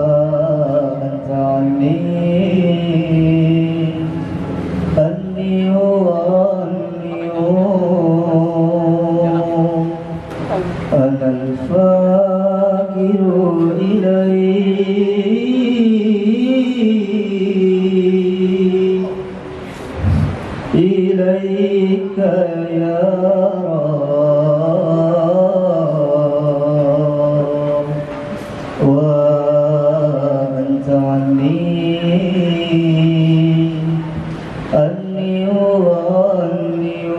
وأنت عني أني وأني أنا الفاقر إليك يا رب وأنت عني أني وأني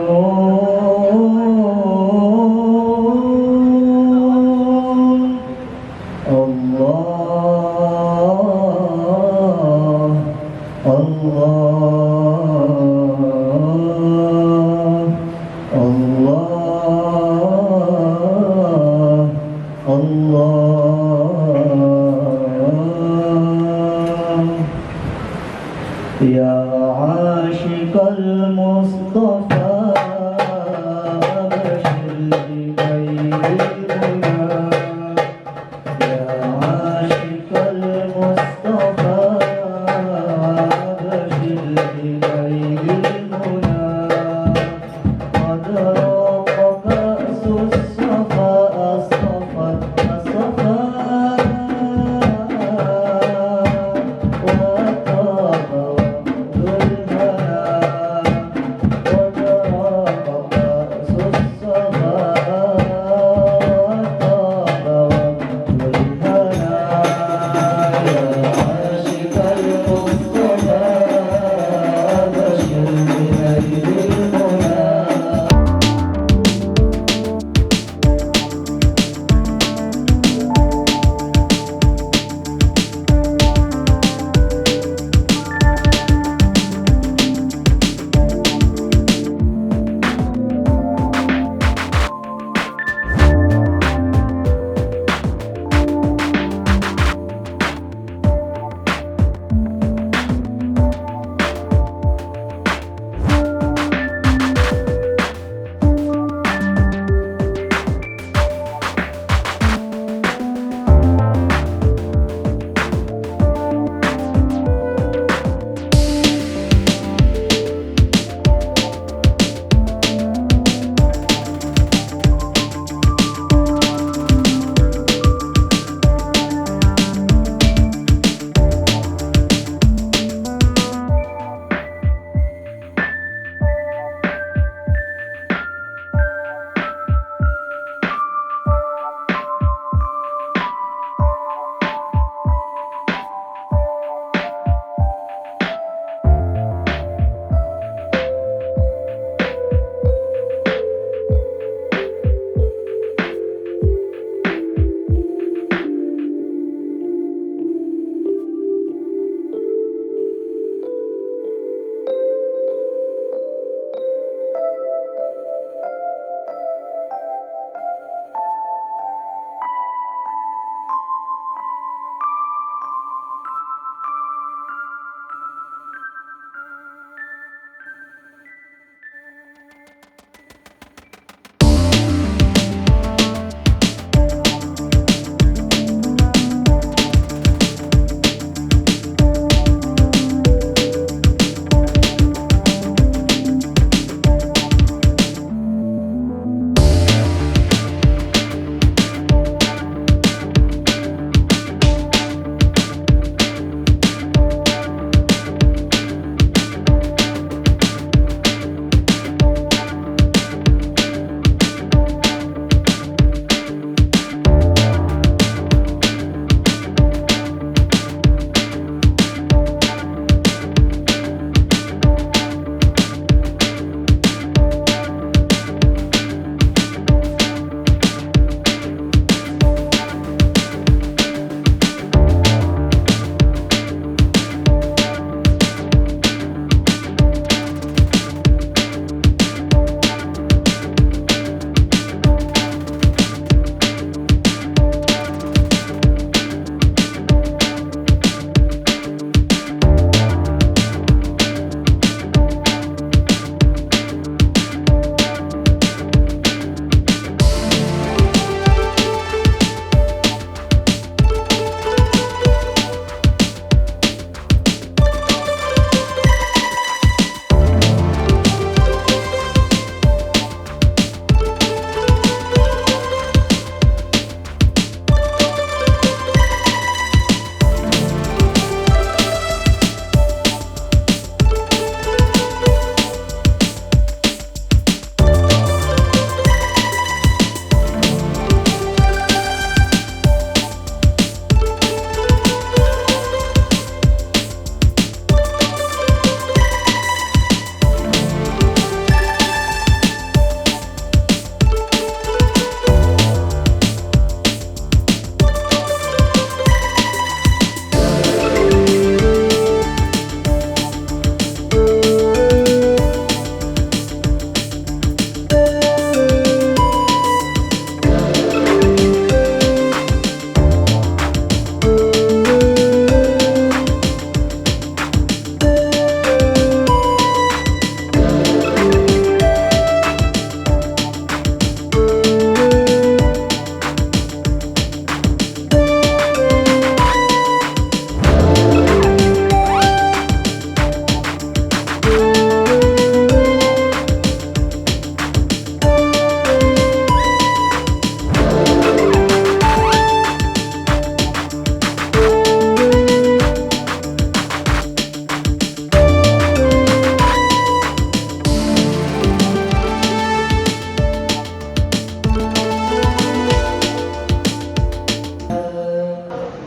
الله يا عاشق المصطفى أبشر بخير المنى يا عاشق المصطفى أبشر بخير المنى قد راق كأس الصفا الصفا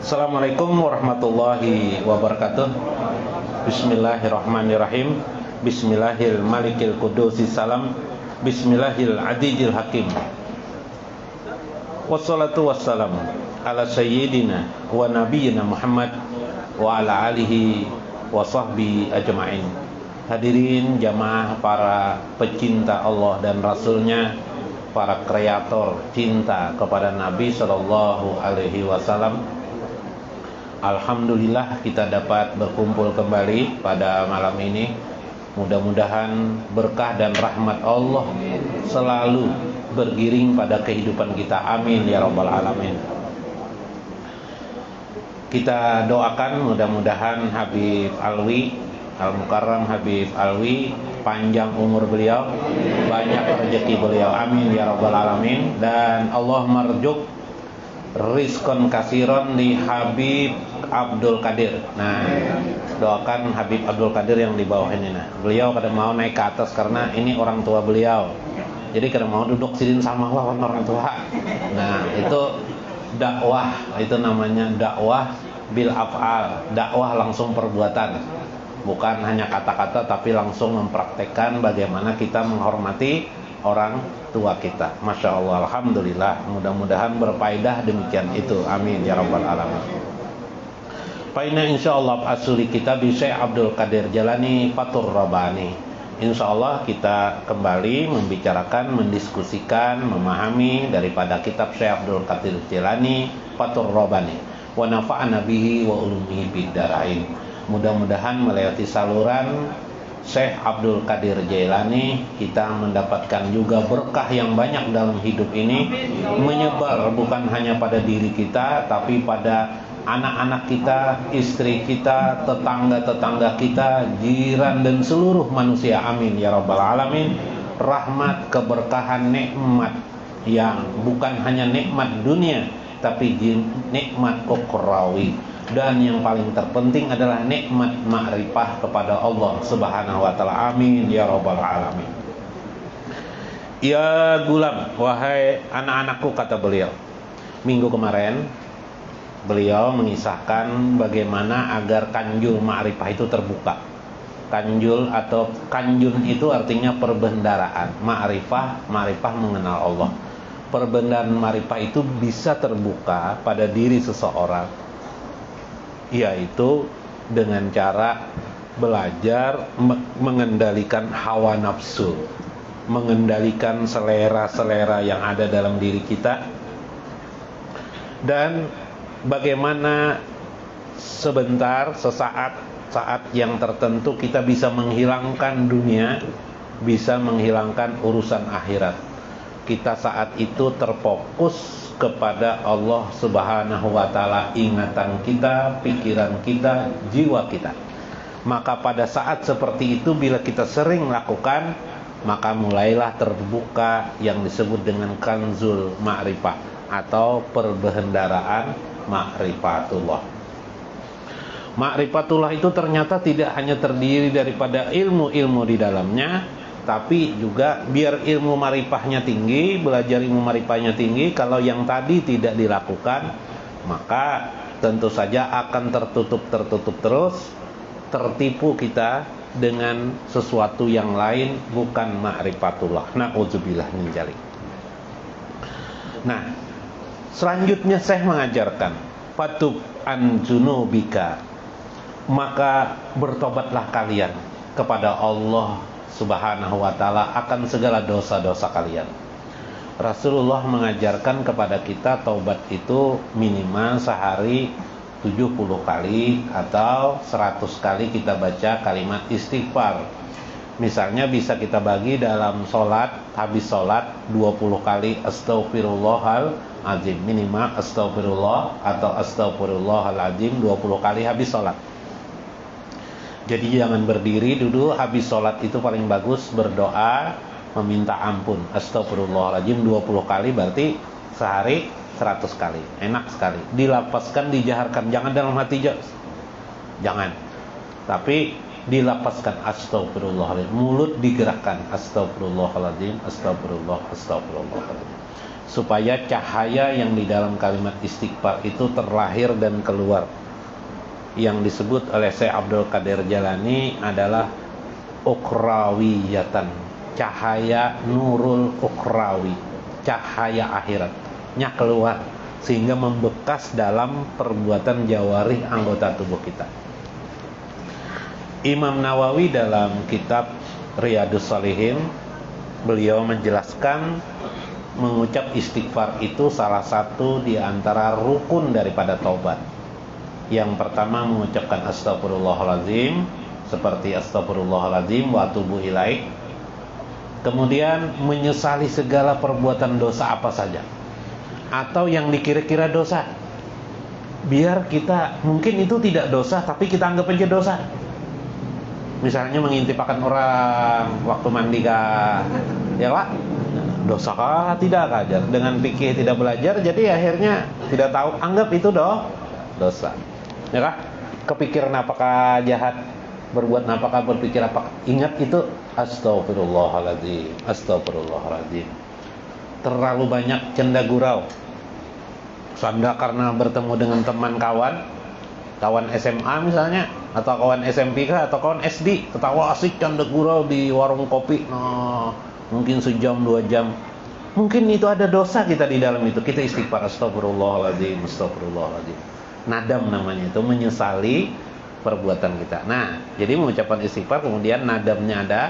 Assalamualaikum warahmatullahi wabarakatuh. Bismillahirrahmanirrahim. Bismillahil malikil qudusis salam. Bismillahil adidil hakim. Wassalatu wassalamu ala sayyidina wa nabiyyina Muhammad wa ala alihi wa sahbihi ajma'in. Hadirin jamaah para pecinta Allah dan Rasulnya, para kreator cinta kepada Nabi Sallallahu Alaihi Wasallam. Alhamdulillah kita dapat berkumpul kembali pada malam ini. Mudah-mudahan berkah dan rahmat Allah selalu bergiring pada kehidupan kita. Amin ya rabbal alamin. Kita doakan mudah-mudahan Habib Alwi Al-Mukarram Habib Alwi panjang umur beliau, banyak rezeki beliau. Amin ya rabbal alamin. Dan Allah marjuk rizqan kasiron li Habib Abdul Qadir. Nah, doakan Habib Abdul Qadir yang di bawah ini. Nah, beliau kadang mau naik ke atas karena ini orang tua beliau. Jadi kadang mau duduk sini sama lawan orang tua. Nah, itu dakwah, itu namanya dakwah bil af'al, dakwah langsung perbuatan. Bukan hanya kata-kata tapi langsung mempraktekkan bagaimana kita menghormati orang tua kita. Masya Allah, alhamdulillah. Mudah-mudahan berfaedah demikian itu. Amin ya rabbal alamin. Faina insyaallah asuli kita bi Syekh Abdul Qadir Jailani Fathur Rabbani. Insyaallah kita kembali membicarakan, mendiskusikan, memahami daripada kitab Syekh Abdul Qadir Jailani Fathur Rabbani. Wa nafa'ana bihi wa ulumihi bid-darain. Mudah-mudahan melewati saluran Syekh Abdul Qadir Jailani kita mendapatkan juga berkah yang banyak dalam hidup ini, menyebar bukan hanya pada diri kita tapi pada anak-anak kita, istri kita, tetangga-tetangga kita, jiran dan seluruh manusia. Amin ya rabbal alamin. Rahmat, keberkahan, nikmat yang bukan hanya nikmat dunia tapi nikmat ukhrawi. Dan yang paling terpenting adalah nikmat ma'rifah kepada Allah Subhanahu wa taala. Amin ya rabbal alamin. Ya gulam, wahai anak-anakku, kata beliau. Minggu kemarin beliau mengisahkan bagaimana agar kanjul ma'rifah itu terbuka. Kanjul atau kanjun itu artinya perbendaraan. Ma'rifah mengenal Allah. Perbendaraan ma'rifah itu bisa terbuka pada diri seseorang, yaitu dengan cara belajar mengendalikan hawa nafsu, mengendalikan selera-selera yang ada dalam diri kita, dan bagaimana saat yang tertentu kita bisa menghilangkan dunia, bisa menghilangkan urusan akhirat. Kita saat itu terfokus kepada Allah Subhanahu wa taala, ingatan kita, pikiran kita, jiwa kita. Maka pada saat seperti itu bila kita sering lakukan, maka mulailah terbuka yang disebut dengan kanzul ma'rifah atau perbendaraan ma'rifatullah. Ma'rifatullah itu ternyata tidak hanya terdiri daripada ilmu-ilmu di dalamnya, tapi juga biar ilmu ma'rifahnya tinggi, belajar ilmu ma'rifahnya tinggi, kalau yang tadi tidak dilakukan, maka tentu saja akan tertutup terus, tertipu kita dengan sesuatu yang lain bukan ma'rifatullah. Na'udzubillah min dzalik. Nah, selanjutnya saya mengajarkan fatub an dzunubika, maka bertobatlah kalian kepada Allah Subhanahu wa taala akan segala dosa-dosa kalian. Rasulullah mengajarkan kepada kita taubat itu minimal sehari 70 kali atau 100 kali kita baca kalimat istighfar. Misalnya bisa kita bagi dalam sholat, habis sholat 20 kali astaghfirullahaladzim, minimal astaghfirullah atau astaghfirullahaladzim 20 kali habis sholat. Jadi jangan berdiri duduk habis sholat, itu paling bagus berdoa meminta ampun astagfirullahaladzim 20 kali, berarti sehari 100 kali. Enak sekali. Dilapaskan, dijaharkan, jangan dalam hati, jangan, tapi dilapaskan astagfirullahaladzim, mulut digerakkan astagfirullahaladzim, astagfirullahaladzim. supaya cahaya yang di dalam kalimat istighfar itu terlahir dan keluar. Yang disebut oleh Syekh Abdul Qadir Jalani adalah ukrawiyatan, cahaya nurul ukrawi, cahaya akhiratnya keluar sehingga membekas dalam perbuatan jawarih anggota tubuh kita. Imam Nawawi dalam kitab Riyadhus Shalihin, beliau menjelaskan mengucap istighfar itu salah satu di antara rukun daripada taubat. Yang pertama mengucapkan astagfirullahaladzim, seperti astagfirullahaladzim wa atubu ilaik. Kemudian menyesali segala perbuatan dosa apa saja, atau yang dikira-kira dosa, biar kita mungkin itu tidak dosa tapi kita anggap aja dosa. Misalnya mengintipakan orang waktu mandi kah, ya Pak, dosa kah? Tidak kajar. Dengan fikih tidak belajar, jadi akhirnya tidak tahu, anggap itu dosa. Ya kah? Kepikiran apakah jahat, berbuat apakah, berpikir apa, ingat itu astagfirullahaladzim, astagfirullahaladzim. Terlalu banyak canda gurau, sanda karena bertemu dengan teman kawan SMA misalnya, atau kawan SMP kah, atau kawan SD, ketawa asik canda gurau di warung kopi, nah, mungkin sejam 2 jam. Mungkin itu ada dosa kita di dalam itu. Kita istighfar, astagfirullahaladzim, astagfirullahaladzim. Nadam namanya itu, menyesali perbuatan kita. Nah, jadi mengucapkan istighfar, kemudian nadamnya ada,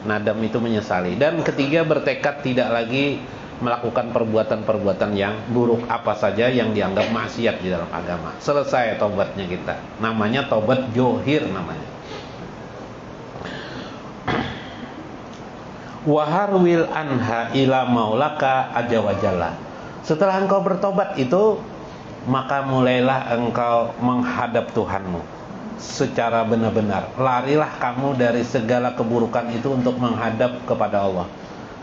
nadam itu menyesali. Dan ketiga, bertekad tidak lagi melakukan perbuatan-perbuatan yang buruk apa saja yang dianggap maksiat di dalam agama. Selesai taubatnya kita. Namanya taubat johir namanya. Waharwil anha ila maulaka aja wajalla. Setelah engkau bertobat itu, maka mulailah engkau menghadap Tuhanmu secara benar-benar. Larilah kamu dari segala keburukan itu untuk menghadap kepada Allah.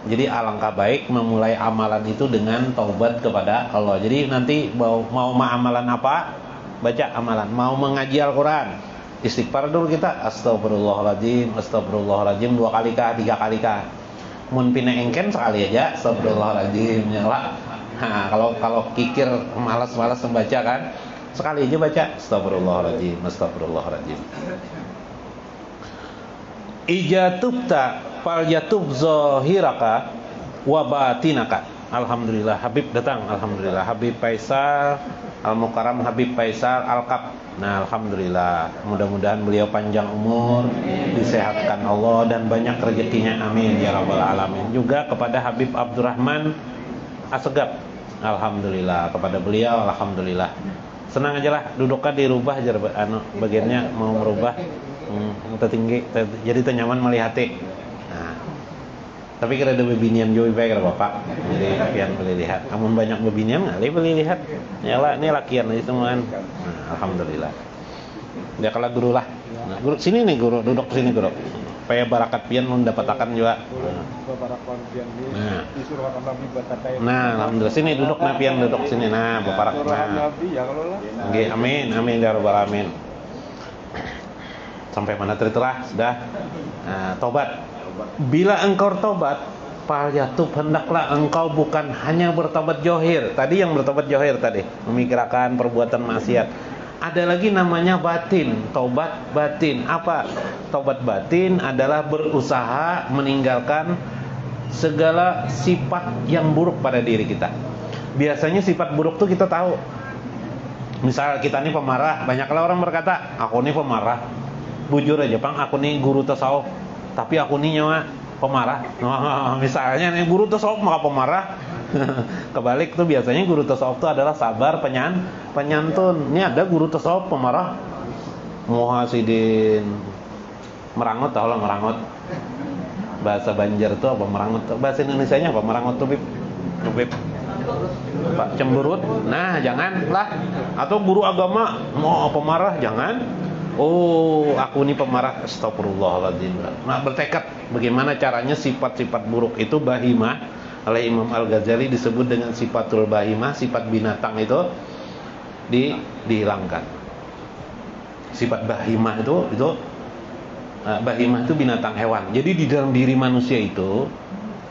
Jadi alangkah baik memulai amalan itu dengan taubat kepada Allah. Jadi nanti mau amalan apa? Baca amalan. Mau mengaji Al-Quran, istighfar dulu kita, astagfirullahaladzim, astagfirullahaladzim 2 kali kah, 3 kali kah. Mun pina engken sekali aja, astagfirullahaladzim, nyala. Nah, kalau kikir malas-malas membaca kan, sekali aja baca astagfirullahaladzim, astagfirullahaladzim. Ijatubta fal yatub zahiraka wa batinaka. Alhamdulillah, Habib datang. Alhamdulillah, Habib Faisal Al-Mukarram, Habib Faisal Al-Kab. Nah, alhamdulillah, mudah-mudahan beliau panjang umur, disehatkan Allah dan banyak rezekinya, amin ya rabbal alamin. Juga kepada Habib Abdurrahman Asegab, alhamdulillah, kepada beliau alhamdulillah. Senang aja lah, duduknya dirubah aja, bagiannya mau merubah tertinggi, jadi tenyaman melihatnya. Nah, tapi kira ada bebinian jauh baik kira bapak, jadi pian boleh lihat. Amun banyak bebinian nggak boleh lihat. Ya lah, ini lakian itu kan. Nah, alhamdulillah. Dia kalah guru lah. Nah, guru sini nih, guru duduk sini guru. Supaya barakat pian mun dapat akan juga. Nah, alhamdulillah, sini duduk nah pian duduk sini. Nah, bapak nah. Nggih, amin, amin ya rabbal alamin. Sampai mana teritelah sudah. Nah, tobat. Bila engkau tobat, fal yatub, hendaklah engkau bukan hanya bertobat johir. Tadi yang bertobat johir tadi, memikirkan perbuatan maksiat. Ada lagi namanya batin, tobat batin. Apa? Tobat batin adalah berusaha meninggalkan segala sifat yang buruk pada diri kita. Biasanya sifat buruk tuh kita tahu. Misal kita ini pemarah, banyaklah orang berkata, aku ini pemarah. Bujur aja, Bang, aku nih guru tasawuf, tapi aku nih nyawa pemarah. Misalnya nih guru tasawuf maka pemarah. Kebalik tuh biasanya guru tasawuf itu adalah sabar, penyantun. Ini ada guru tasawuf pemarah. Muhasidin merangut, tahu lah merangut. Bahasa Banjar itu apa merangut? Bahasa Indonesianya apa merangut tuh, Bib? Pak, cemberut. Nah, janganlah. Atau guru agama mau pemarah, jangan. Oh, aku ini pemarah, astagfirullahaladzim. Nah, bertekad bagaimana caranya sifat-sifat buruk itu bahimah oleh Imam Al-Ghazali disebut dengan sifatul bahimah, sifat binatang itu dihilangkan. Sifat bahimah itu bahimah itu binatang hewan. Jadi di dalam diri manusia itu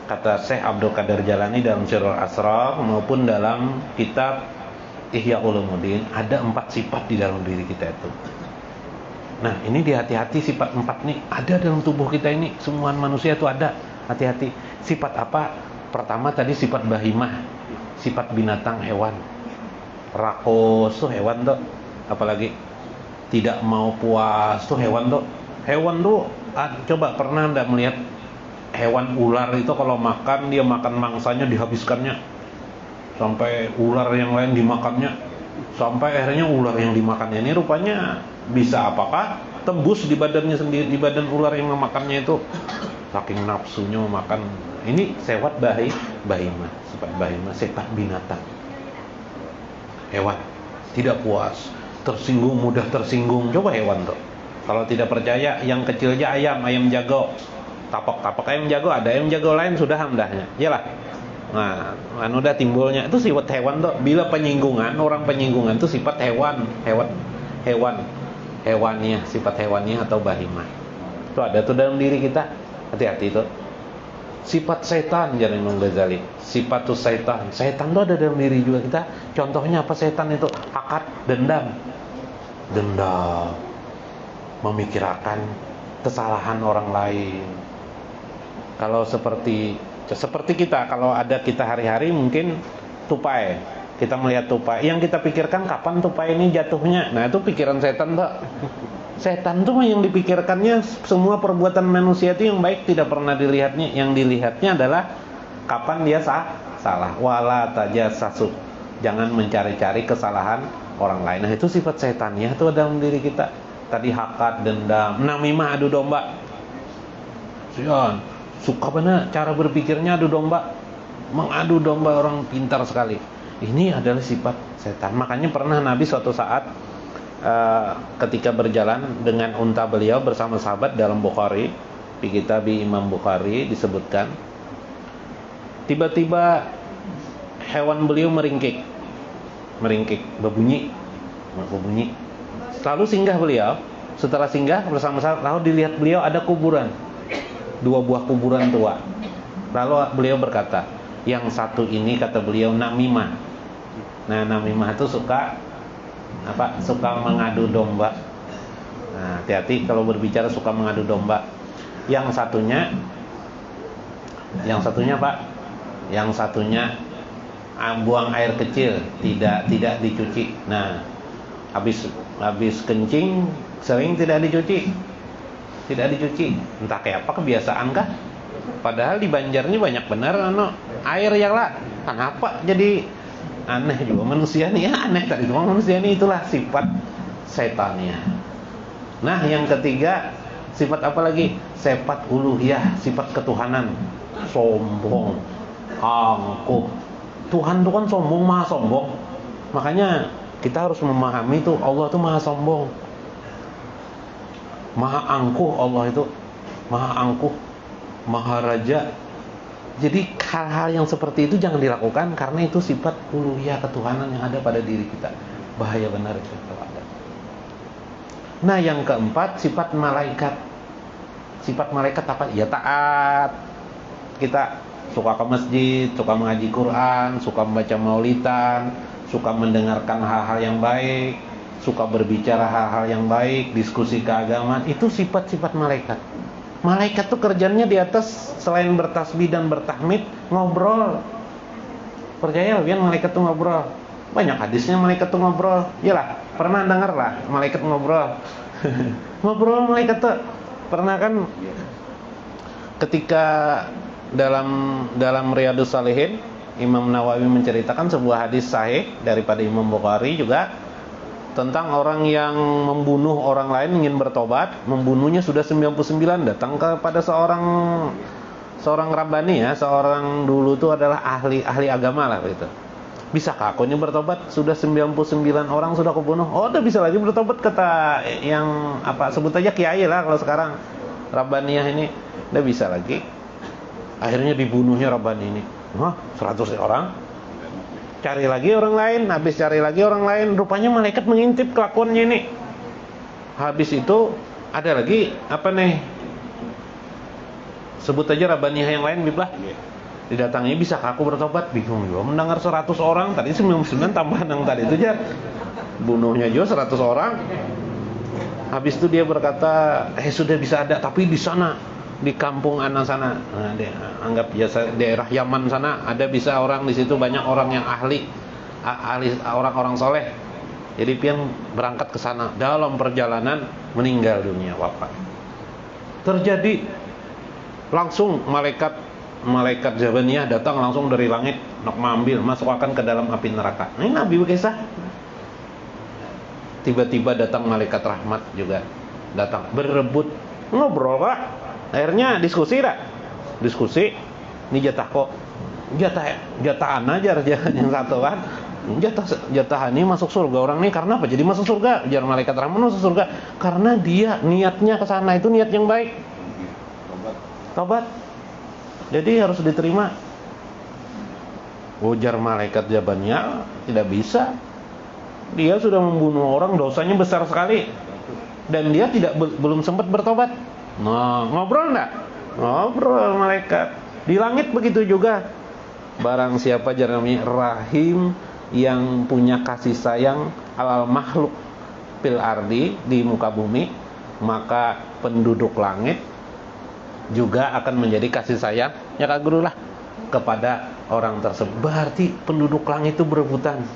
kata Syekh Abdul Qadir Jalani dalam Sirrul Asrar maupun dalam kitab Ihya Ulumuddin, ada 4 sifat di dalam diri kita itu. Nah, ini dihati-hati, sifat 4 nih ada dalam tubuh kita ini, semua manusia itu ada. Hati-hati. Sifat apa? Pertama tadi sifat bahimah, sifat binatang, hewan. Rakus tuh hewan tuh, apalagi tidak mau puas tuh hewan tuh. Hewan tuh, coba pernah Anda melihat hewan ular itu kalau makan, dia makan mangsanya dihabiskannya sampai ular yang lain dimakannya, sampai akhirnya ular yang dimakannya ini rupanya bisa apakah tembus di badannya sendiri, di badan ular yang memakannya itu, saking nafsunya makan. Ini sifat bahimah, sifat bahimah, sifat binatang, hewan tidak puas, tersinggung, mudah tersinggung. Coba hewan tuh, kalau tidak percaya yang kecil aja, ayam jago, tapak ayam jago, ada ayam jago lain sudah hamdahnya, iyalah. Nah, udah timbulnya itu sifat hewan tuh. Bila penyinggungan, orang penyinggungan itu sifat hewannya, sifat hewannya atau bahimah. Itu ada tuh dalam diri kita. Hati-hati itu. Sifat setan, jadi Imam Ghazali. Sifatus setan. Setan itu ada dalam diri juga kita. Contohnya apa setan itu? Akad, dendam. Memikirkan kesalahan orang lain. Kalau seperti kita, kalau ada kita hari-hari mungkin tupai, kita melihat tupai, yang kita pikirkan kapan tupai ini jatuhnya. Nah, itu pikiran setan, Pak. Setan tuh yang dipikirkannya semua perbuatan manusia itu yang baik tidak pernah dilihatnya. Yang dilihatnya adalah kapan dia salah. Wala tajassasu, jangan mencari-cari kesalahan orang lain. Nah, itu sifat setannya itu dalam diri kita. Tadi hakad, dendam, namimah, adu domba. Sian suka benar cara berpikirnya adu domba, mengadu domba, orang pintar sekali. Ini adalah sifat setan. Makanya pernah Nabi suatu saat ketika berjalan dengan unta beliau bersama sahabat dalam Bukhari, di kitab Imam Bukhari disebutkan, tiba-tiba hewan beliau meringkik, berbunyi. Lalu singgah beliau. Setelah singgah bersama sahabat, lalu dilihat beliau ada kuburan. 2 buah kuburan tua. Lalu beliau berkata, yang satu ini kata beliau namimah. Nah, namimah itu suka mengadu domba. Nah, hati-hati kalau berbicara suka mengadu domba. Yang satunya Pak, yang satunya buang air kecil, tidak dicuci. Nah, habis kencing sering tidak dicuci, entah kayak apa, kebiasaan kah? Padahal di Banjar ini banyak benar air ya lah. Kenapa jadi aneh juga manusia nih ya, aneh tadi semua manusia nih. Itulah sifat setannya. Nah, yang ketiga sifat apa lagi? Sifat uluhiyah, sifat ketuhanan. Sombong, angkuh. Tuhan itu kan sombong, maha sombong. Makanya kita harus memahami itu, Allah itu maha sombong, maha angkuh. Allah itu maha angkuh, maha raja. Jadi hal-hal yang seperti itu jangan dilakukan, karena itu sifat uluhiyah, ketuhanan yang ada pada diri kita. Bahaya benar itu kalau ada. Nah, yang keempat sifat malaikat. Sifat malaikat apa? Ya taat. Kita suka ke masjid, suka mengaji Quran, suka membaca maulidan, suka mendengarkan hal-hal yang baik, suka berbicara hal-hal yang baik, diskusi keagamaan. Itu sifat-sifat malaikat. Malaikat tuh kerjanya di atas selain bertasbih dan bertahmid, ngobrol. Percaya kan malaikat tuh ngobrol. Banyak hadisnya malaikat tuh ngobrol. Iyalah, pernah dengar lah malaikat ngobrol. Ngobrol malaikat tuh. Pernah kan ketika dalam Riyadhus Shalihin, Imam Nawawi menceritakan sebuah hadis sahih daripada Imam Bukhari juga, tentang orang yang membunuh orang lain ingin bertobat, membunuhnya sudah 99, datang kepada seorang Rabbani ya, seorang dulu itu adalah ahli agama lah gitu. Bisakah aku ini bertobat? Sudah 99 orang sudah kubunuh. Oh, udah bisa lagi bertobat, kata yang sebut aja kiai lah kalau sekarang. Rabbaniyah ini udah bisa lagi. Akhirnya dibunuhnya Rabbani ini. 100 orang. Cari lagi orang lain, habis cari lagi orang lain, rupanya malaikat mengintip kelakuannya ini. Habis itu ada lagi sebut aja Rabbaniyah yang lain, Biblah. Didatangi, bisa aku bertobat? Bingung juga mendengar 100 orang, tadi 99 tambahan yang tadi itu aja. Bunuhnya juga 100 orang. Habis itu dia berkata, sudah bisa ada, tapi di sana, di kampung Ana sana, nah, dia anggap biasa daerah Yaman sana, ada bisa orang di situ, banyak orang yang ahli orang-orang soleh. Jadi pian berangkat ke sana, dalam perjalanan meninggal dunia, wafat. Terjadi langsung malaikat Jabaniyah datang langsung dari langit, nak mengambil, masukkan ke dalam api neraka. Ini Nabi berkisah. Tiba-tiba datang malaikat rahmat juga, datang berebut, ngobrol Pak. Akhirnya diskusi dah. Diskusi, ini jatah kok. Jatahan aja yang satu kan. Jatah ini masuk surga orang ini karena apa? Jadi masuk surga. Jar malaikat rahmat masuk surga karena dia niatnya ke sana itu niat yang baik. Tobat. Jadi harus diterima. Ujar malaikat Jabaniyah, tidak bisa. Dia sudah membunuh orang, dosanya besar sekali, dan dia belum sempat bertobat. Nah, ngobrol enggak? Ngobrol malaikat. Di langit begitu juga. Barang siapa jarami rahim yang punya kasih sayang alal makhluk fil ardi, di muka bumi, maka penduduk langit juga akan menjadi kasih sayang ya Kak Guru lah kepada orang tersebut. Berarti penduduk langit itu berebutan.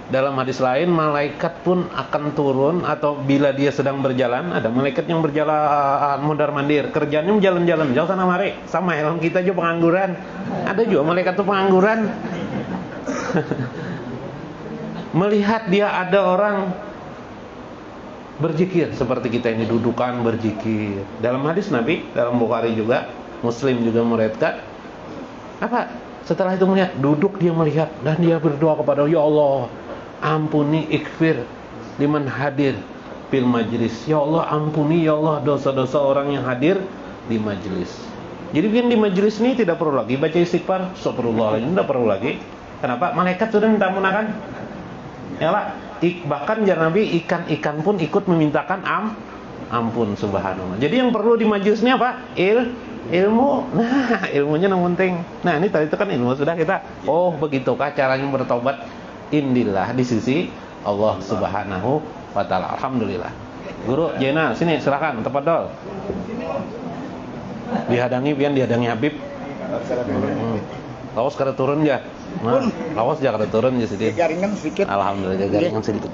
Dalam hadis lain, malaikat pun akan turun, atau bila dia sedang berjalan, ada malaikat yang berjalan mondar-mandir, kerjanya jalan-jalan jauh sana mari, sama helm kita juga pengangguran. Ada juga malaikat itu pengangguran. Melihat dia ada orang berzikir seperti kita ini, dudukan berzikir. Dalam hadis Nabi, dalam Bukhari juga, Muslim juga meriwayatkan, apa? Setelah itu melihat, duduk dia melihat, dan dia berdoa kepada ya Allah, ampuni ikfir liman hadir fil majlis. Ya Allah, ampuni ya Allah dosa-dosa orang yang hadir di majlis. Jadi di majlis ini tidak perlu lagi baca istighfar, astagfirullahaladzim, tidak perlu lagi. Kenapa? Malaikat sudah minta ampunan. Ya lah, bahkan ya Nabi, ikan-ikan pun ikut memintakan ampun, subhanallah. Jadi yang perlu di majlis ini apa? Ilmu. Nah, ilmunya yang penting. Nah, ini tadi itu kan ilmu sudah kita. Oh, begitukah caranya bertobat? Indillah, di sisi Allah Subhanahu wa taala. Alhamdulillah. Guru Jena, sini silakan, tafadhol. Dihadangi Habib. Lawas kada turun ya. Nah, lawas ja kada turun ya sedikit. Garingan sedikit. Alhamdulillah garingan sedikit.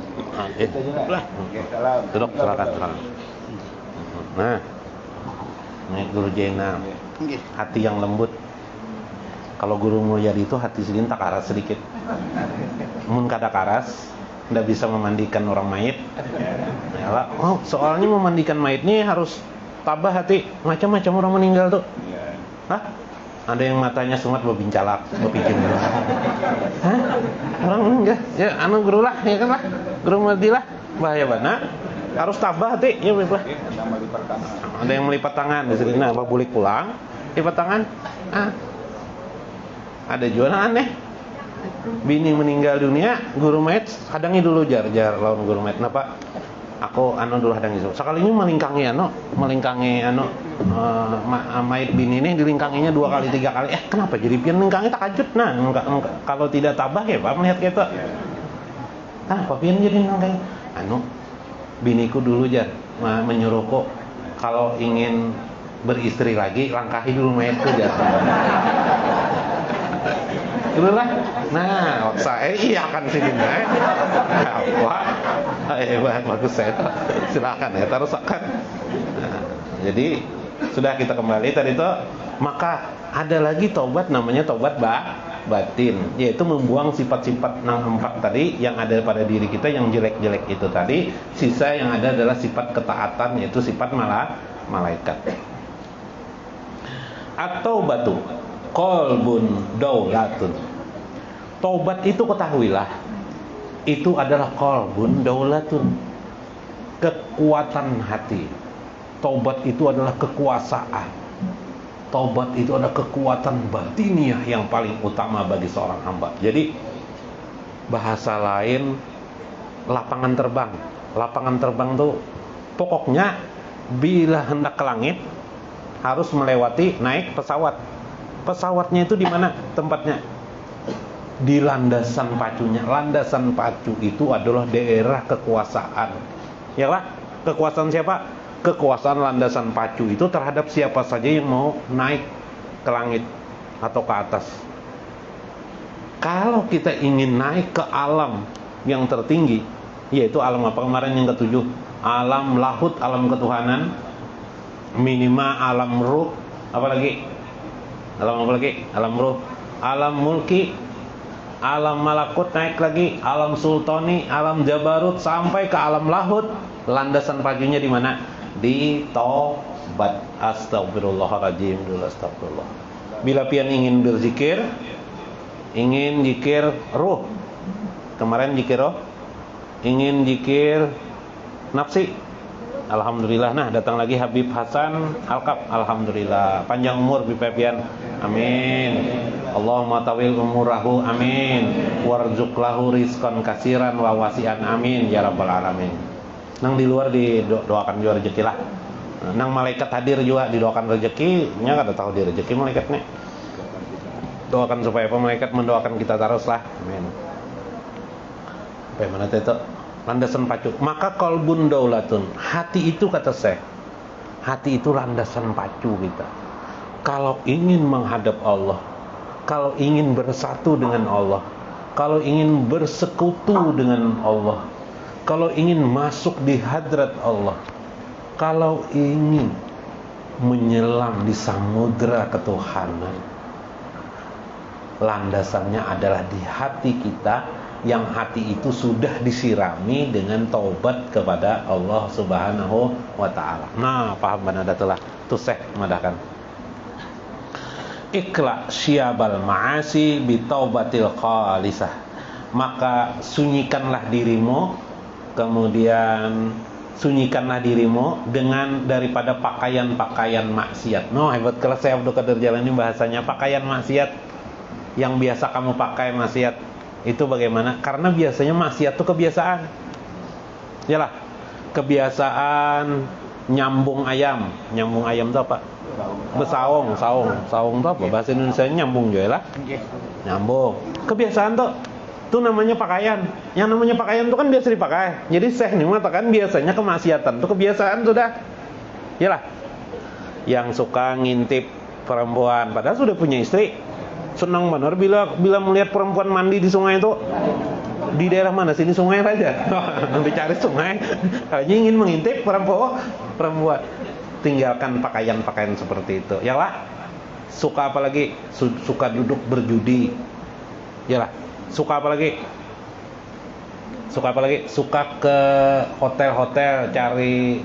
Duduk silakan. Nah. Ini Guru Jena. Hati yang lembut. Kalau Guru Mulyadi itu hati sedikit tak karas sedikit. Mun kada karas, ndak bisa memandikan orang mayit. Yalah, soalnya memandikan mayit ini harus tabah hati. Macam-macam orang meninggal tuh. Hah? Ada yang matanya sungat bebincalak, bepijin. Hah? Orang meninggal. Ya, Guru lah, ya kan lah. Guru Mulyadi lah. Bahaya banget. Harus tabah hati, ya baiklah. Ada yang melipat tangan di sini. Nah, apa boleh pulang? Lipat tangan. Ada juga aneh. Bini meninggal dunia, guru mayit hadangi dulu jar lawan guru mayit. Kenapa? Aku dulu hadangi dulu. Sekalinya melingkangi mayit bini ini dilingkanginya 2 kali 3 kali. Kenapa jadi pian melingkangi tak kajut? Nah, kalau tidak tabah ya Pak melihat gitu. Apa pian jadi melingkangi? Biniku dulu jar menyuruhku kalau ingin beristri lagi langkahi dulu mayitku jar. Dulu lah. Nah, saya iya akan sini apa? Bagus saya. Silakan ya, taruhkan. Nah, jadi sudah kita kembali tadi itu, maka ada lagi taubat namanya taubat batin, yaitu membuang sifat-sifat 4 tadi yang ada pada diri kita yang jelek-jelek itu tadi. Sisa yang ada adalah sifat ketaatan, yaitu sifat malaikat. Atau batu qalbun daulatun. Taubat itu ketahuilah, itu adalah qalbun daulatun, kekuatan hati. Taubat itu adalah kekuasaan. Taubat itu adalah kekuatan batiniah yang paling utama bagi seorang hamba. Jadi bahasa lain, lapangan terbang. Lapangan terbang tuh pokoknya bila hendak ke langit harus melewati naik pesawat. Pesawatnya itu di mana tempatnya? Di landasan pacunya. Landasan pacu itu adalah daerah kekuasaan. Ya lah, kekuasaan siapa? Kekuasaan landasan pacu itu terhadap siapa saja yang mau naik ke langit atau ke atas. Kalau kita ingin naik ke alam yang tertinggi, yaitu alam apa kemarin yang ketujuh? Alam lahut, alam ketuhanan, minimal alam ruh, apa lagi? Alam apa lagi? Alam ruh, alam mulki, alam malakut, naik lagi alam sultani, alam jabarut, sampai ke alam lahut. Landasan pacunya di mana? Di taubat. Astagfirullahaladzim dulu, astagfirullah. Bila pian ingin berzikir, ingin zikir ruh, kemarin zikir roh, ingin zikir nafsi, alhamdulillah. Nah, datang lagi Habib Hasan Alkaf, alhamdulillah. Panjang umur pipian, amin. Allahumma tawil umurahu, amin. Warzuq lahu rizqan kasiran wa wasi'an, amin ya rabbal alamin. Nang di luar didoakan juga rezeki lah. Nang malaikat hadir juga didoakan rezeki, nya kada tahu di rezeki malaikatnya. Doakan supaya malaikat mendoakan kita terus lah, amin. Bagaimana itu? Landasan pacu. Maka qalbun daulatun, hati itu kata saya, hati itu landasan pacu kita. Kalau ingin menghadap Allah, kalau ingin bersatu dengan Allah, kalau ingin bersekutu dengan Allah, kalau ingin masuk di hadrat Allah, kalau ingin menyelam di samudra ketuhanan, landasannya adalah di hati kita, yang hati itu sudah disirami dengan taubat kepada Allah Subhanahu wa ta'ala. Nah, paham benar telah tu seh madahkan. Ikla syabal ma'asi bi taubatil khalisah. Maka sunyikanlah dirimu, kemudian sunyikanlah dirimu dengan daripada pakaian-pakaian maksiat. No, hebat kelas saya Abdul Qadir Jalani bahasanya pakaian maksiat yang biasa kamu pakai maksiat. Itu bagaimana? Karena biasanya maksiat itu kebiasaan. Yalah, kebiasaan nyambung ayam. Nyambung ayam itu apa? Besaung, saung. Saung itu apa? Bahasa Indonesia nyambung juga lah. Nyambung. Kebiasaan tuh. Itu namanya pakaian. Yang namanya pakaian itu kan biasa dipakai. Jadi Syekh ini mengatakan biasanya kemaksiatan itu kebiasaan sudah. Yalah. Yang suka ngintip perempuan padahal sudah punya istri. Senang benar bila melihat perempuan mandi di sungai itu. Di daerah mana sini sungai saja? Nanti cari sungai. Kalau ingin mengintip perempuan, tinggalkan pakaian-pakaian seperti itu. Ya lah. Suka apa lagi? Suka duduk berjudi. Ya lah. Suka apa lagi? Suka apa lagi? Suka ke hotel-hotel cari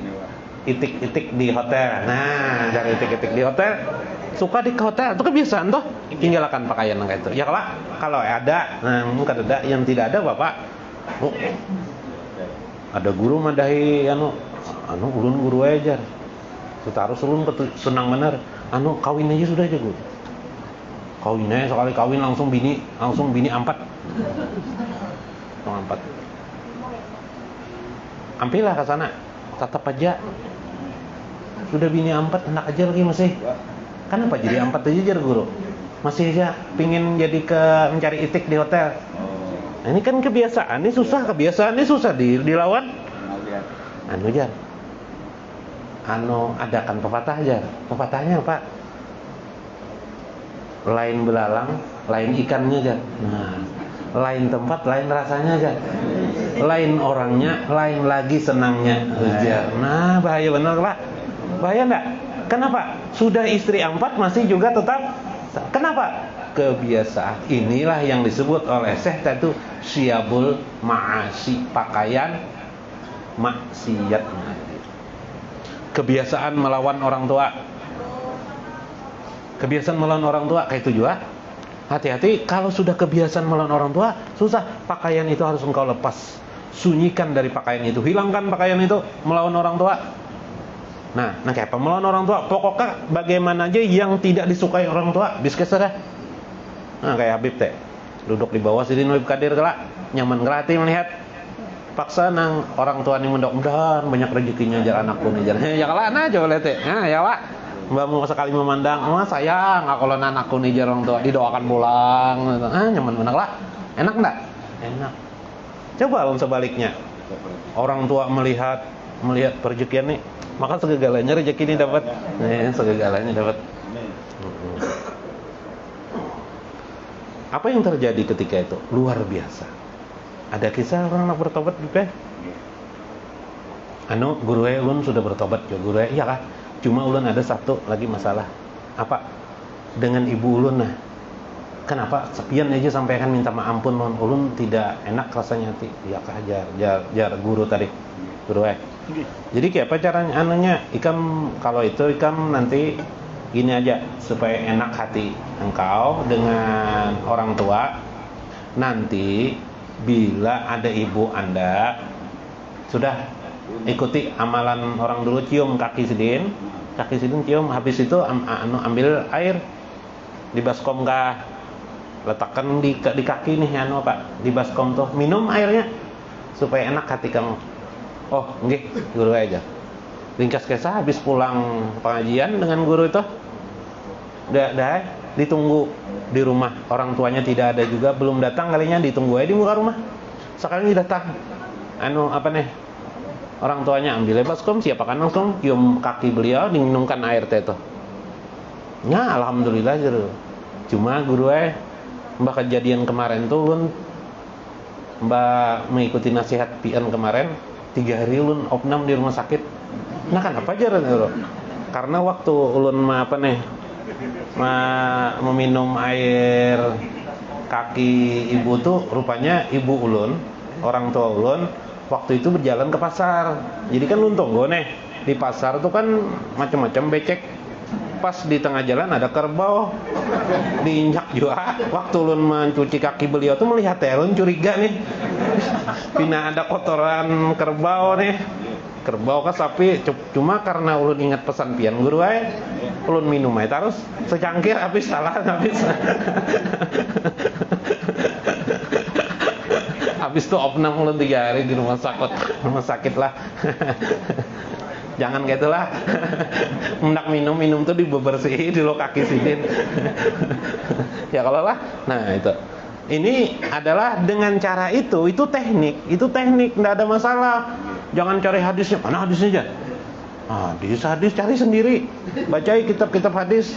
itik-itik di hotel. Nah, cari itik-itik di hotel. Suka di hotel itu kebiasaan toh. Tinggalkan pakaian kayak itu. Ya kalau ada, nah mungkin ada, yang tidak ada Bapak. Oh, ada guru madahi ulun guru aja. Kita harus ulun senang benar. Kawin aja sudah aja guru. Kawin aja sekali kawin langsung bini 4. Langsung 4. Ampilah ke sana. Tetap aja. Sudah bini 4 anak aja lagi masih. Kenapa jadi 4 aja guru? Masih aja pingin jadi mencari itik di hotel. Nah, ini kan kebiasaan, ini susah, kebiasaan ini susah dilawan. Jar. Adakan pepatah aja. Pepatahnya apa? Lain belalang, lain ikannya aja. Nah, lain tempat, lain rasanya aja. Lain orangnya, lain lagi senangnya aja. Nah, bahaya benar lah. Bahaya enggak? Kenapa? Sudah istri 4 masih juga tetap. Kenapa? Kebiasaan. Inilah yang disebut oleh Syekh itu syabul ma'asi, pakaian maksiat. Kebiasaan melawan orang tua. Kebiasaan melawan orang tua kayak itu juga. Hati-hati kalau sudah kebiasaan melawan orang tua, susah. Pakaian itu harus engkau lepas. Sunyikan dari pakaian itu, hilangkan pakaian itu melawan orang tua. Nah kayak apa melawan orang tua? Pokoknya bagaimana aja yang tidak disukai orang tua, bisnis dah. Nah kayak Habib teh, duduk di bawah sini Habib Qadir kelak, nyaman kelati melihat. Paksa nang orang tua ni mudah-mudahan banyak rezekinya jar anakku nih jar. Ya kalah nah coba lihat teh. Nah ya Pak. Mbak mau sekali memandang, wah sayang, kalau anakku nih jarang tua didoakan pulang. Nyaman bener lah. Enak enggak? Enak. Coba kalau sebaliknya. Orang tua melihat perjekian nih, maka segegalanya rezeki ini dapat. Segegalanya dapat. Apa yang terjadi ketika itu? Luar biasa. Ada kisah orang nak bertobat gitu. Guru ulun sudah bertobat ya guru iya kah? Cuma ulun ada satu lagi masalah. Apa? Dengan ibu ulun nah. Kenapa sepian aja sampai kan minta ampun non ulun tidak enak rasanya hati. Ya kah jar guru tadi. Guru Jadi kayak apa caranya anunya? Kalau itu nanti gini aja supaya enak hati engkau dengan orang tua. Nanti bila ada ibu Anda sudah ikuti amalan orang dulu, cium kaki sidin cium, habis itu ambil air di baskom kah, letakkan di kaki nih Pak, di baskom tuh, minum airnya supaya enak hati kamu. Oh nggih guru aja. Ringkas kisah habis pulang pengajian dengan guru itu udah ditunggu di rumah, orang tuanya tidak ada juga, belum datang kalinya, ditunggu aja di muka rumah. Sekali datang orang tuanya ambil baskom, siapakan langsung cium kaki beliau, diminumkan air teh itu. Ya alhamdulillah jeru. Cuma guru mbak kejadian kemarin tuh mbak mengikuti nasihat pian kemarin 3 hari ulun opnam di rumah sakit. Nah kan apa jaran itu? Karena waktu ulun meminum air kaki ibu tuh rupanya ibu ulun, orang tua ulun waktu itu berjalan ke pasar. Jadi kan untung gue di pasar tuh kan macam-macam becek. Pas di tengah jalan ada kerbau diinjak juga. Waktu ulun mencuci kaki beliau tuh melihat ulun curiga nih. Pina ada kotoran kerbau nih. Kerbau ke sapi. Cuma karena ulun ingat pesan pian guru ulun minum terus secangkir habis salah habis. Habis itu opnam ulun 3 hari di rumah sakit lah. Jangan gitu lah. Hendak minum tuh dibebersihin di lo kaki sidin. Ya kalau lah. Nah itu. Ini adalah dengan cara itu teknik, enggak ada masalah. Jangan cari hadisnya. Mana hadisnya aja? Hadis cari sendiri. Bacai kitab-kitab hadis.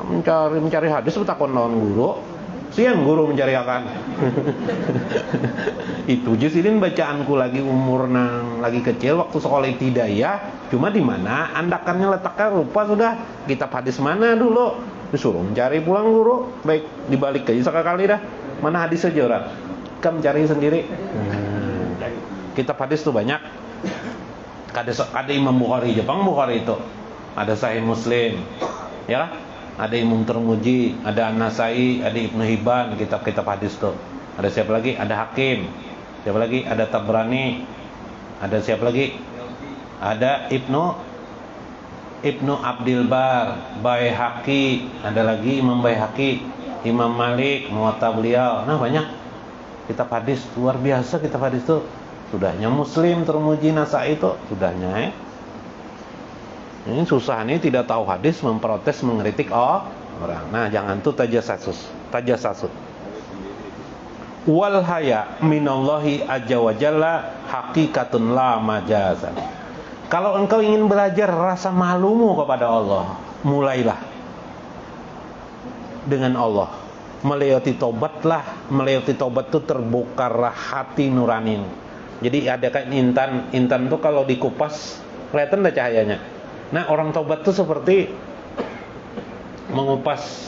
Mencari hadis bertakon lawan guru. Sian guru mencari akan. Itu jusidin bacaanku lagi umur lagi kecil waktu sekolah Hidayah. Cuma di mana andakannya letaknya lupa sudah. Kitab hadis mana dulu? Disuruh mencari pulang guru. Baik dibalik aja sekali dah. Mana hadis saja orang. Kamu cari sendiri. Kitab hadis tuh banyak. Ada Imam Bukhari, Jepang Bukhari itu. Ada Sahih Muslim. Ya kan? Ada Imam Tirmidzi, ada An-Nasai, ada Ibnu Hibban, kitab-kitab hadis tuh. Ada siapa lagi? Ada Hakim. Siapa lagi? Ada Tabrani. Ada siapa lagi? Ada Ibnu Abdil Bar, Baihaqi, ada lagi Imam Baihaqi, Imam Malik, Muwatta beliau. Nah, banyak kitab hadis, luar biasa kitab hadis tuh. Sudahnya Muslim, Tirmidzi, Nasai itu sudahnya Ini susah nih tidak tahu hadis memprotes mengkritik orang. Nah, jangan tuh tajassus. Wal haya minallahi azza wa jalla haqiqatun la majazan. Kalau engkau ingin belajar rasa malumu kepada Allah, mulailah dengan Allah. Melewati tobat itu terbongkarlah hati nurani. Jadi ada kayak intan tuh kalau dikupas kelihatan dah cahayanya. Nah, orang tobat tuh seperti mengupas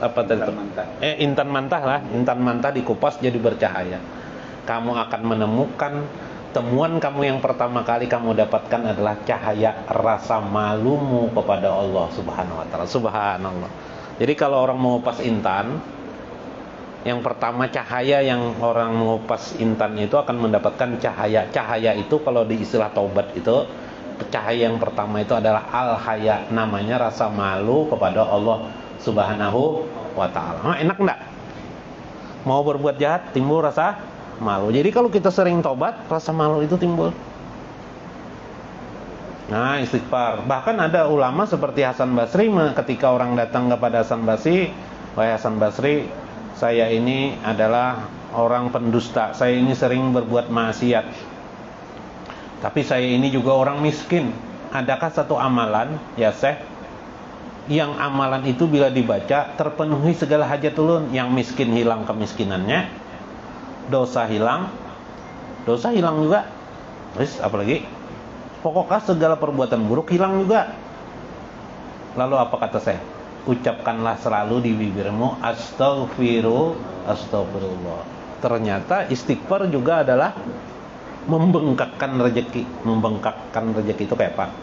apa tadi? Intan mantah dikupas jadi bercahaya. Kamu akan menemukan temuan kamu yang pertama kali kamu dapatkan adalah cahaya rasa malumu kepada Allah Subhanahu wa taala. Subhanallah. Jadi kalau orang mengupas intan, yang pertama cahaya yang orang mengupas intan itu akan mendapatkan cahaya. Cahaya itu kalau di istilah taubat itu cahaya yang pertama itu adalah al-haya, namanya rasa malu kepada Allah Subhanahu wa taala. Nah, enak enggak? Mau berbuat jahat timbul rasa malu. Jadi kalau kita sering tobat, rasa malu itu timbul. Nah, istighfar. Bahkan ada ulama seperti Hasan Basri, ketika orang datang kepada Hasan Basri, wahai Hasan Basri, saya ini adalah orang pendusta, saya ini sering berbuat maksiat, tapi saya ini juga orang miskin. Adakah satu amalan, ya Syekh, yang amalan itu bila dibaca terpenuhi segala hajat ulun? Yang miskin hilang kemiskinannya, dosa hilang juga, terus apalagi? Pokoknya segala perbuatan buruk hilang juga. Lalu apa kata saya? Ucapkanlah selalu di bibirmu astagfirullah. Ternyata istighfar juga adalah membengkakkan rezeki. Membengkakkan rezeki itu kayak apa?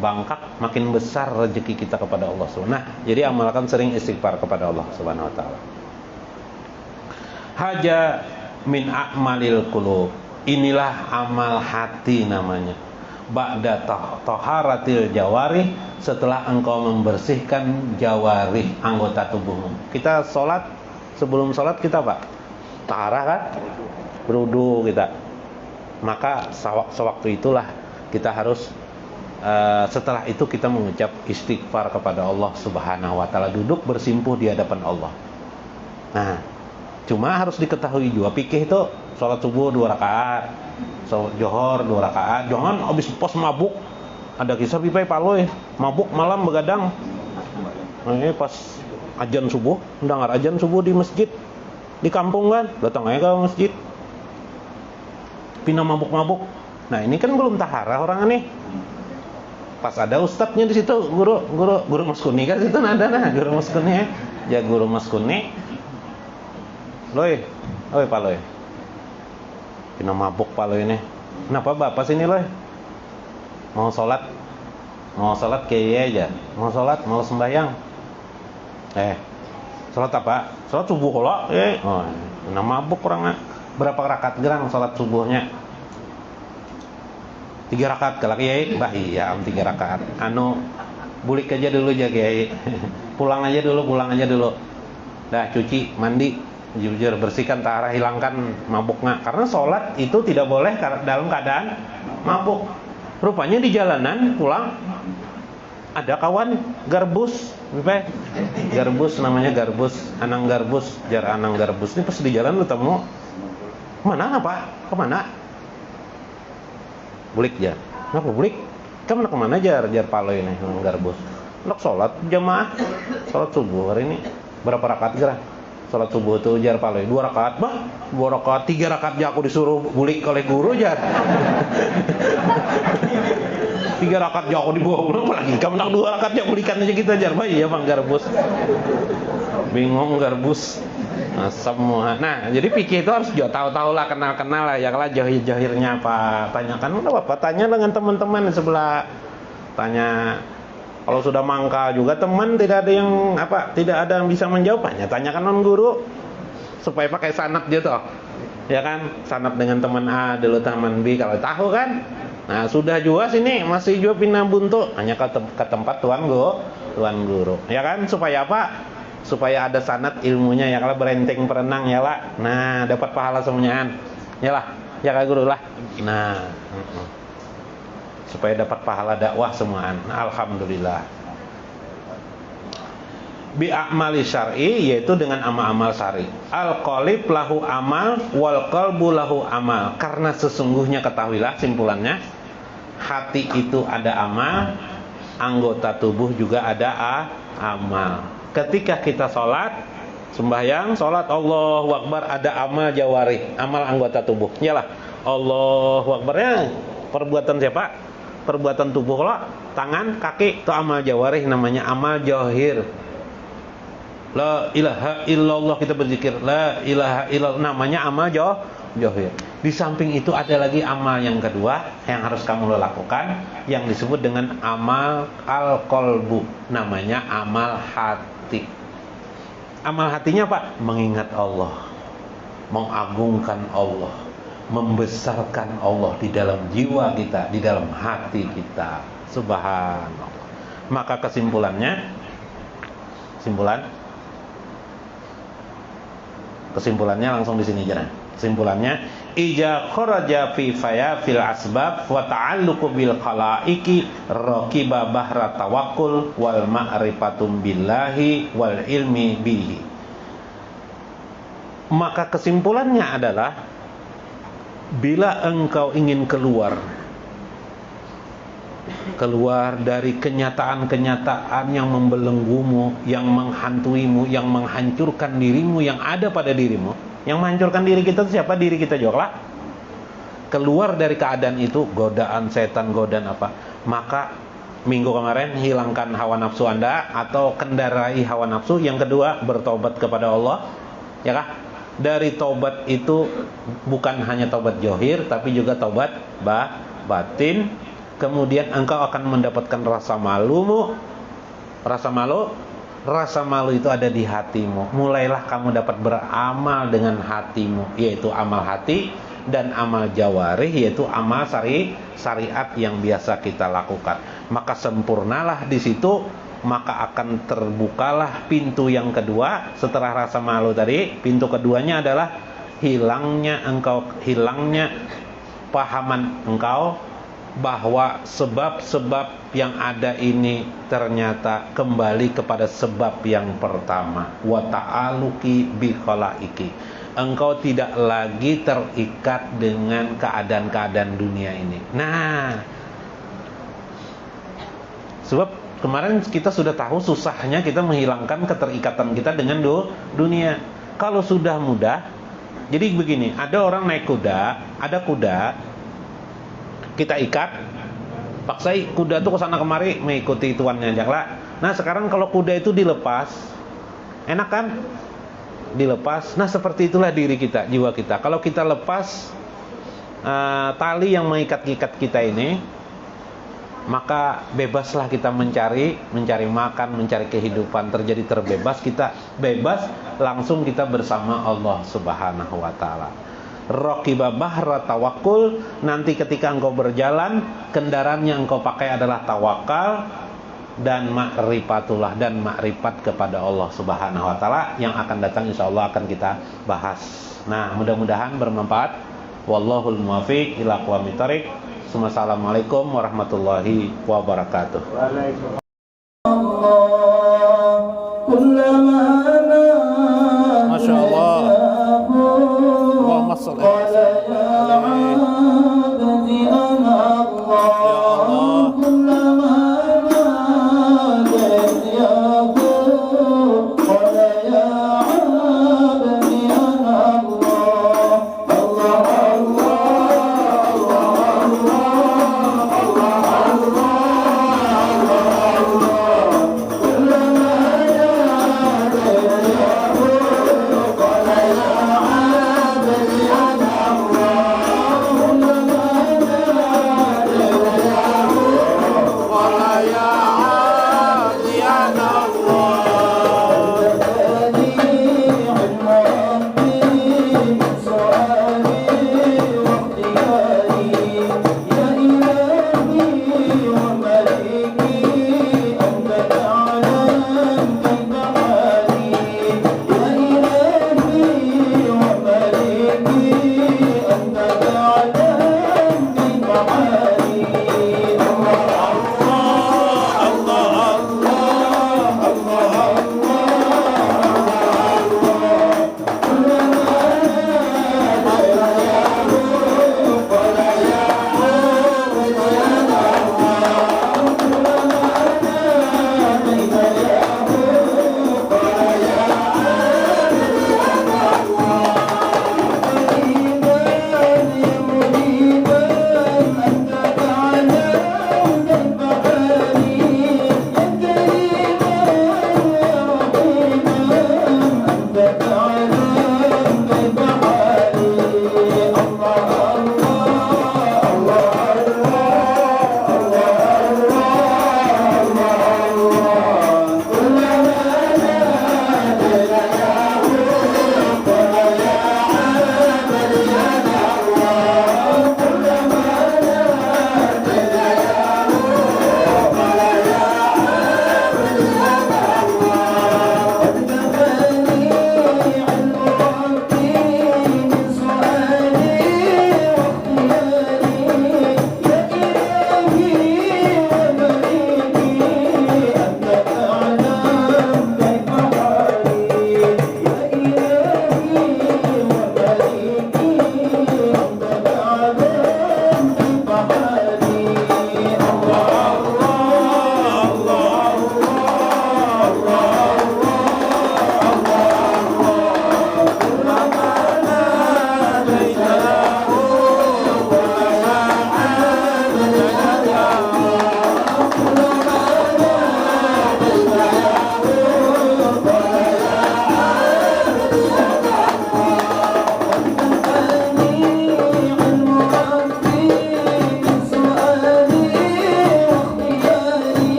Bangkak, makin besar rezeki kita kepada Allah Subhanahu. Nah, jadi amalkan sering istighfar kepada Allah Subhanahu wa taala. Haja min a'malil qulub. Inilah amal hati namanya. Ba'da taharatil jawarih, setelah engkau membersihkan jawarih, anggota tubuhmu. Kita sholat, sebelum sholat kita apa? Taharah kan? Berwudu kita. Maka sewaktu itulah kita harus setelah itu kita mengucap istighfar kepada Allah Subhanahu wa taala, duduk bersimpuh di hadapan Allah. Nah, cuma harus diketahui juga fikih itu sholat subuh 2 rakaat, sholat johor 2 rakaat. Jangan habis pos mabuk. Ada kisah pipai paloy mabuk malam begadang. Nah, ini pas ajan subuh, dengar ajan subuh di masjid di kampung kan, datang aja ke masjid, pindah mabuk-mabuk. Nah, ini kan belum taharah orang ini. Pas ada ustadznya di situ, guru Mas Kuni kan situ ada guru Mas Kuni ya guru Mas Kuni. Loy, paloy. Pindah mabuk paloy ini. Kenapa bapak sini loy? Mau sholat kayak aja. Mau sholat, mau sembahyang. Sholat apa? Sholat subuh kalau. Pindah mabuk orangnya. Berapa rakaat gerang sholat subuhnya? 3 rakaat kalau kiai, bah iya 3 rakaat. Bulik aja dulu aja kiai. pulang aja dulu. Dah cuci, mandi, jujur bersihkan taharah, hilangkan mabuknya. Karena sholat itu tidak boleh dalam keadaan mabuk. Rupanya di jalanan pulang ada kawan garbus, namanya garbus, Anang Garbus, jar Anang Garbus. Ini pas di jalan lu temu, kemana Pak? Kemana? Bulik jar. Kenapa bulik? Kamu nak kemana jar paloy ini Anang Garbus? Nak sholat jamaah, sholat subuh hari ini. Berapa rakaat gerah? Sholat subuh itu jar paloy 2 rakaat, bah 2 rakaat, 3 rakaat aja aku disuruh bulik oleh guru jar. 3 rakaat aja aku dibawa pulang, apalagi kamu nak 2 rakaat aja bulikan aja kita jar. Bah iya Bang Garbus. Bingung Garbus. Nah, semua. Nah, jadi pikir itu harus tahu lah, kenal lah, ya lah jahirnya apa. Tanyakan udah apa? Tanya dengan teman-teman di sebelah. Tanya. Kalau sudah mangka juga teman tidak ada yang bisa menjawab, tanyakan non guru supaya pakai sanad gitu. Ya kan? Sanad dengan teman A dulu teman B kalau tahu kan. Nah, sudah juga sini masih juga pindah buntu, hanya ke tempat tuan guru. Ya kan? Supaya apa? Supaya ada sanad ilmunya, ya kalau berenteng perenang ya lah. Nah, dapat pahala semuanya. Ya lah, ya kak guru lah. Nah, supaya dapat pahala dakwah semuaan. Alhamdulillah. Bi a'mali syar'i, yaitu dengan amal-amal syar'i. Al-qalib lahu amal wal qalbu lahu amal. Karena sesungguhnya ketahuilah simpulannya, hati itu ada amal, anggota tubuh juga ada amal. Ketika kita sholat, sembahyang, sholat Allahu Akbar, ada amal jawarih, amal anggota tubuh. Iyalah, Allahu Akbar ya, perbuatan siapa? Perbuatan tubuh lah, tangan, kaki, itu amal jawarih, namanya amal jahir. La ilaha illallah, kita berzikir, la ilaha illallah, namanya amal jahir. Di samping itu ada lagi amal yang kedua yang harus kamu lakukan, yang disebut dengan amal al-qalbu, namanya amal hati. Amal hatinya apa? Mengingat Allah, mengagungkan Allah, membesarkan Allah di dalam jiwa kita, di dalam hati kita. Subhanallah. Maka kesimpulannya langsung di sini aja. Kesimpulannya, ija kharaja fi faya fil asbab wa ta'alluqu bil khalaiqi raqiba bahra tawakkul wal ma'rifatum billahi wal ilmi bihi. Maka kesimpulannya adalah, bila engkau ingin keluar dari kenyataan-kenyataan yang membelenggumu, yang menghantuimu, yang menghancurkan dirimu, yang ada pada dirimu. Yang menghancurkan diri kita itu siapa? Diri kita juga lah. Keluar dari keadaan itu, godaan setan, godaan apa, maka minggu kemarin hilangkan hawa nafsu Anda atau kendarai hawa nafsu. Yang kedua, bertobat kepada Allah, ya kah? Dari tobat itu bukan hanya tobat johir, tapi juga tobat batin. Kemudian engkau akan mendapatkan rasa malumu. Rasa malu itu ada di hatimu. Mulailah kamu dapat beramal dengan hatimu, yaitu amal hati, dan amal jawarih, yaitu amal syariat yang biasa kita lakukan. Maka sempurnalah di situ, maka akan terbukalah pintu yang kedua setelah rasa malu tadi. Pintu keduanya adalah hilangnya pahaman engkau bahwa sebab-sebab yang ada ini ternyata kembali kepada sebab yang pertama, wa ta'aluki bi khalaiki. Engkau tidak lagi terikat dengan keadaan-keadaan dunia ini. Nah, sebab kemarin kita sudah tahu susahnya kita menghilangkan keterikatan kita dengan dunia. Kalau sudah mudah, jadi begini, ada orang naik kuda, ada kuda, kita ikat, paksai kuda tuh kesana kemari mengikuti tuannya aja lah. Nah sekarang kalau kuda itu dilepas, enak kan? Dilepas. Nah seperti itulah diri kita, jiwa kita. Kalau kita lepas tali yang mengikat-ikat kita ini, maka bebaslah kita mencari makan, mencari kehidupan, terbebas, kita bebas, langsung kita bersama Allah Subhanahu wa taala. Raqiba bahra tawakkul, nanti ketika engkau berjalan, kendaraan yang engkau pakai adalah tawakal dan ma'rifatullah, dan ma'rifat kepada Allah Subhanahu wa taala yang akan datang insyaallah akan kita bahas. Nah, mudah-mudahan bermanfaat. Wallahul muwaffiq ila aqwamit thoriq. Assalamualaikum warahmatullahi wabarakatuh. Masya Allah. Allahumma shalli ala